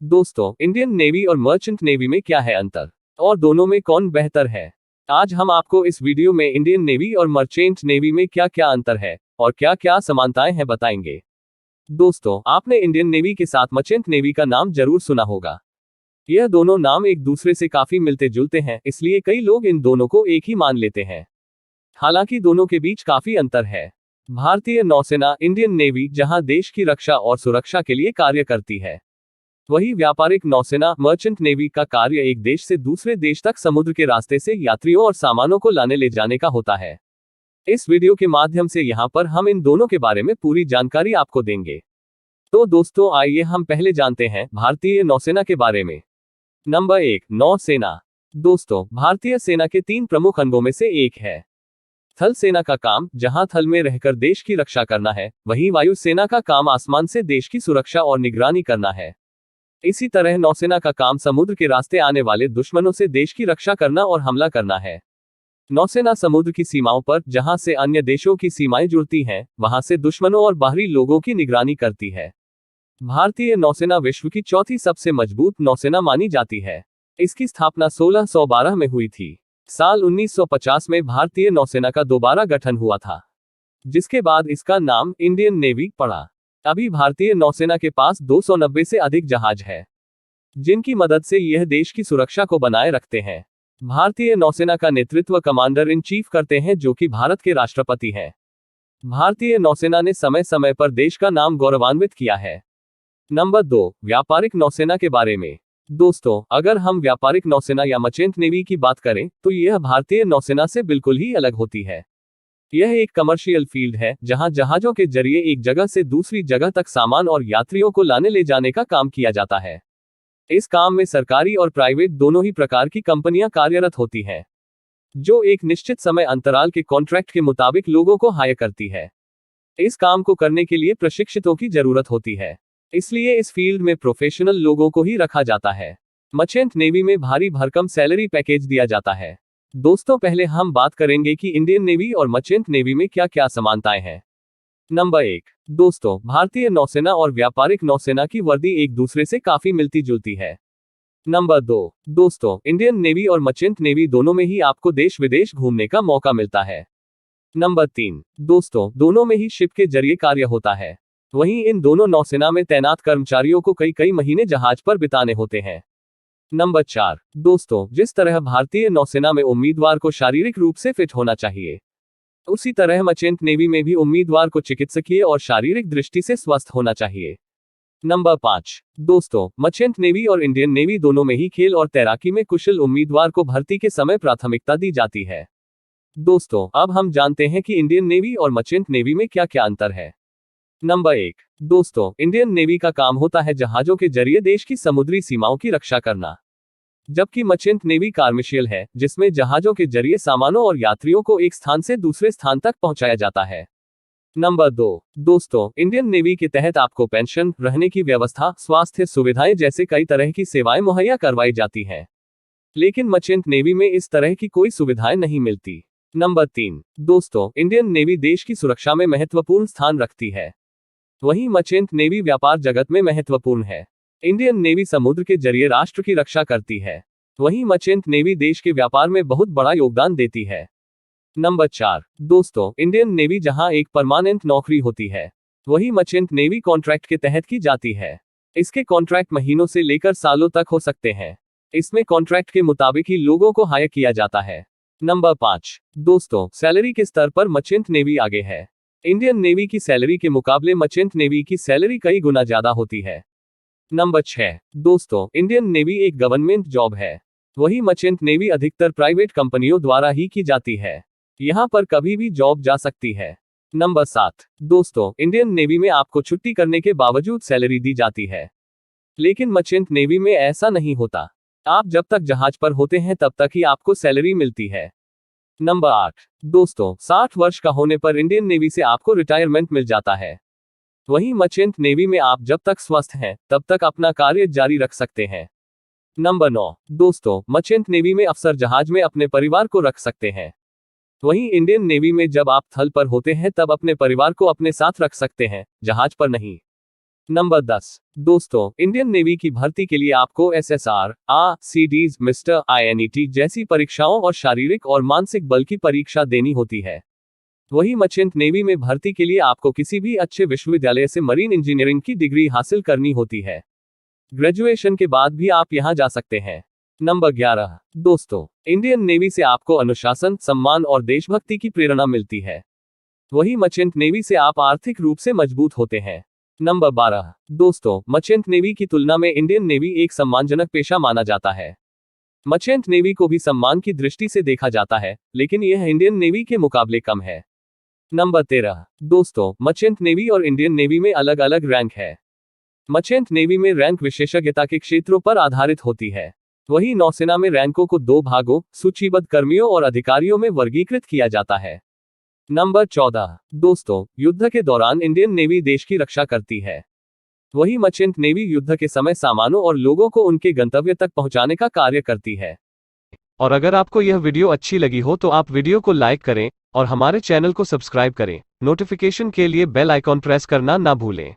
दोस्तों, Indian navy और merchant navy में क्या है अंतर और दोनों में कौन बेहतर है? आज हम आपको इस वीडियो में इंडियन नेवी और मर्चेंट नेवी में क्या क्या अंतर है और क्या क्या समानताएं हैं बताएंगे। दोस्तों, आपने इंडियन नेवी के साथ मर्चेंट नेवी का नाम जरूर सुना होगा। यह दोनों नाम एक दूसरे से काफी मिलते जुलते हैं, इसलिए कई लोग इन दोनों को एक ही मान लेते हैं। हालांकि दोनों के बीच काफी अंतर है। भारतीय नौसेना इंडियन नेवी जहां देश की रक्षा और सुरक्षा के लिए कार्य करती है, वही व्यापारिक नौसेना मर्चेंट नेवी का कार्य एक देश से दूसरे देश तक समुद्र के रास्ते से यात्रियों और सामानों को लाने ले जाने का होता है। इस वीडियो के माध्यम से यहाँ पर हम इन दोनों के बारे में पूरी जानकारी आपको देंगे। तो दोस्तों, आइए हम पहले जानते हैं भारतीय नौसेना के बारे में। नंबर 1, नौसेना। दोस्तों, भारतीय सेना के 3 प्रमुख अंगों में से एक है। थल सेना का काम, जहां थल में रहकर देश की रक्षा करना है, वहीं वायु सेना का काम आसमान से देश की सुरक्षा और निगरानी करना है। इसी तरह नौसेना का काम समुद्र के रास्ते आने वाले दुश्मनों से देश की रक्षा करना और हमला करना है। नौसेना समुद्र की सीमाओं पर, जहां से अन्य देशों की सीमाएं जुड़ती हैं, वहां से दुश्मनों और बाहरी लोगों की निगरानी करती है। भारतीय नौसेना विश्व की चौथी सबसे मजबूत नौसेना मानी जाती है। इसकी स्थापना 1612 में हुई थी। साल 1950 में भारतीय नौसेना का दोबारा गठन हुआ था, जिसके बाद इसका नाम इंडियन नेवी पड़ा। अभी भारतीय नौसेना के पास 290 से अधिक जहाज है, जिनकी मदद से यह देश की सुरक्षा को बनाए रखते हैं। भारतीय नौसेना का नेतृत्व कमांडर इन चीफ करते हैं, जो कि भारत के राष्ट्रपति हैं। भारतीय नौसेना ने समय समय पर देश का नाम गौरवान्वित किया है। नंबर 2, व्यापारिक नौसेना के बारे में। दोस्तों, अगर हम व्यापारिक नौसेना या मर्चेंट नेवी की बात करें, तो यह भारतीय नौसेना से बिल्कुल ही अलग होती है। यह एक कमर्शियल फील्ड है, जहां जहाजों के जरिए एक जगह से दूसरी जगह तक सामान और यात्रियों को लाने ले जाने का काम किया जाता है। इस काम में सरकारी और प्राइवेट दोनों ही प्रकार की कंपनियां कार्यरत होती हैं, जो एक निश्चित समय अंतराल के कॉन्ट्रैक्ट के मुताबिक लोगों को हायर करती है। इस काम को करने के लिए प्रशिक्षितों की जरूरत होती है, इसलिए इस फील्ड में प्रोफेशनल लोगों को ही रखा जाता है। मर्चेंट नेवी में भारी भरकम सैलरी पैकेज दिया जाता है। दोस्तों, पहले हम बात करेंगे कि इंडियन नेवी और मर्चेंट नेवी में क्या क्या समानताएं हैं। नंबर 1, दोस्तों, भारतीय नौसेना और व्यापारिक नौसेना की वर्दी एक दूसरे से काफी मिलती जुलती है। नंबर 2, दोस्तों, इंडियन नेवी और मर्चेंट नेवी दोनों में ही आपको देश विदेश घूमने का मौका मिलता है। नंबर 3, दोस्तों, दोनों में ही शिप के जरिए कार्य होता है। वहीं इन दोनों नौसेना में तैनात कर्मचारियों को कई कई महीने जहाज पर बिताने होते हैं। नंबर 4, दोस्तों, जिस तरह भारतीय नौसेना में उम्मीदवार को शारीरिक रूप से फिट होना चाहिए, उसी तरह मर्चेंट नेवी में भी उम्मीदवार को चिकित्सकीय और शारीरिक दृष्टि से स्वस्थ होना चाहिए। नंबर 5, दोस्तों, मर्चेंट नेवी और इंडियन नेवी दोनों में ही खेल और तैराकी में कुशल उम्मीदवार को भर्ती के समय प्राथमिकता दी जाती है। दोस्तों, अब हम जानते हैं कि इंडियन नेवी और मर्चेंट नेवी में क्या क्या अंतर है। नंबर 1, दोस्तों, इंडियन नेवी का काम होता है जहाजों के जरिए देश की समुद्री सीमाओं की रक्षा करना, जबकि मर्चेंट नेवी कमर्शियल है, जिसमें जहाजों के जरिए सामानों और यात्रियों को एक स्थान से दूसरे स्थान तक पहुंचाया जाता है। नंबर 2, दोस्तों, इंडियन नेवी के तहत आपको पेंशन, रहने की व्यवस्था, स्वास्थ्य सुविधाएं जैसे कई तरह की सेवाएं मुहैया करवाई जाती हैं, लेकिन मर्चेंट नेवी में इस तरह की कोई सुविधाएं नहीं मिलती। नंबर 3, दोस्तों, इंडियन नेवी देश की सुरक्षा में महत्वपूर्ण स्थान रखती है, वहीं मर्चेंट नेवी व्यापार जगत में महत्वपूर्ण है। इंडियन नेवी समुद्र के जरिए राष्ट्र की रक्षा करती है, वहीं मर्चेंट नेवी देश के व्यापार में बहुत बड़ा योगदान देती है। नंबर 4, दोस्तों, इंडियन नेवी जहां एक परमानेंट नौकरी होती है, वहीं मर्चेंट नेवी कॉन्ट्रैक्ट के तहत की जाती है। इसके कॉन्ट्रैक्ट महीनों से लेकर सालों तक हो सकते हैं। इसमें कॉन्ट्रैक्ट के मुताबिक ही लोगों को हायर किया जाता है। नंबर 5, दोस्तों, सैलरी के स्तर पर मर्चेंट नेवी आगे है। इंडियन नेवी की सैलरी के मुकाबले मर्चेंट नेवी की सैलरी कई गुना ज्यादा होती है। नंबर 6, दोस्तों, इंडियन नेवी एक गवर्नमेंट जॉब है, वही मर्चेंट नेवी अधिकतर प्राइवेट कंपनियों द्वारा ही की जाती है। यहां पर कभी भी जॉब जा सकती है। नंबर 7, दोस्तों, इंडियन नेवी में आपको छुट्टी करने के बावजूद सैलरी दी जाती है, लेकिन मर्चेंट नेवी में ऐसा नहीं होता। आप जब तक जहाज पर होते हैं तब तक ही आपको सैलरी मिलती है। नंबर 8, दोस्तों, 60 वर्ष का होने पर इंडियन नेवी से आपको रिटायरमेंट मिल जाता है, वहीं मर्चेंट नेवी में आप जब तक स्वस्थ हैं तब तक अपना कार्य जारी रख सकते हैं। नंबर 9, दोस्तों, मर्चेंट नेवी में अफसर जहाज में अपने परिवार को रख सकते हैं, वहीं इंडियन नेवी में जब आप थल पर होते हैं तब अपने परिवार को अपने साथ रख सकते हैं, जहाज पर नहीं। नंबर 10। दोस्तों, इंडियन नेवी की भर्ती के लिए आपको SSR, CDs, मिस्टर INET जैसी परीक्षाओं और शारीरिक और मानसिक बल की परीक्षा देनी होती है। वही मर्चेंट नेवी में भर्ती के लिए आपको किसी भी अच्छे विश्वविद्यालय से मरीन इंजीनियरिंग की डिग्री हासिल करनी होती है। ग्रेजुएशन के बाद भी आप यहां जा सकते हैं। नंबर 11। दोस्तों, इंडियन नेवी से आपको अनुशासन, सम्मान और देशभक्ति की प्रेरणा मिलती है। वही मर्चेंट नेवी से आप आर्थिक रूप से मजबूत होते हैं। नंबर 12। दोस्तों, मर्चेंट नेवी की तुलना में इंडियन नेवी एक सम्मानजनक पेशा माना जाता है। मर्चेंट नेवी को भी सम्मान की दृष्टि से देखा जाता है, लेकिन यह इंडियन नेवी के मुकाबले कम है। नंबर 13। दोस्तों, मर्चेंट नेवी और इंडियन नेवी में अलग अलग रैंक है। मर्चेंट नेवी में रैंक विशेषज्ञता के क्षेत्रों पर आधारित होती है। वही नौसेना में रैंकों को 2 भागों, सूचीबद्ध कर्मियों और अधिकारियों में वर्गीकृत किया जाता है। नंबर 14। दोस्तों, युद्ध के दौरान इंडियन नेवी देश की रक्षा करती है। वही मर्चेंट नेवी युद्ध के समय सामानों और लोगों को उनके गंतव्य तक पहुंचाने का कार्य करती है। और अगर आपको यह वीडियो अच्छी लगी हो तो आप वीडियो को लाइक करें और हमारे चैनल को सब्सक्राइब करें। नोटिफिकेशन के लिए बेल आइकॉन प्रेस करना ना भूलें।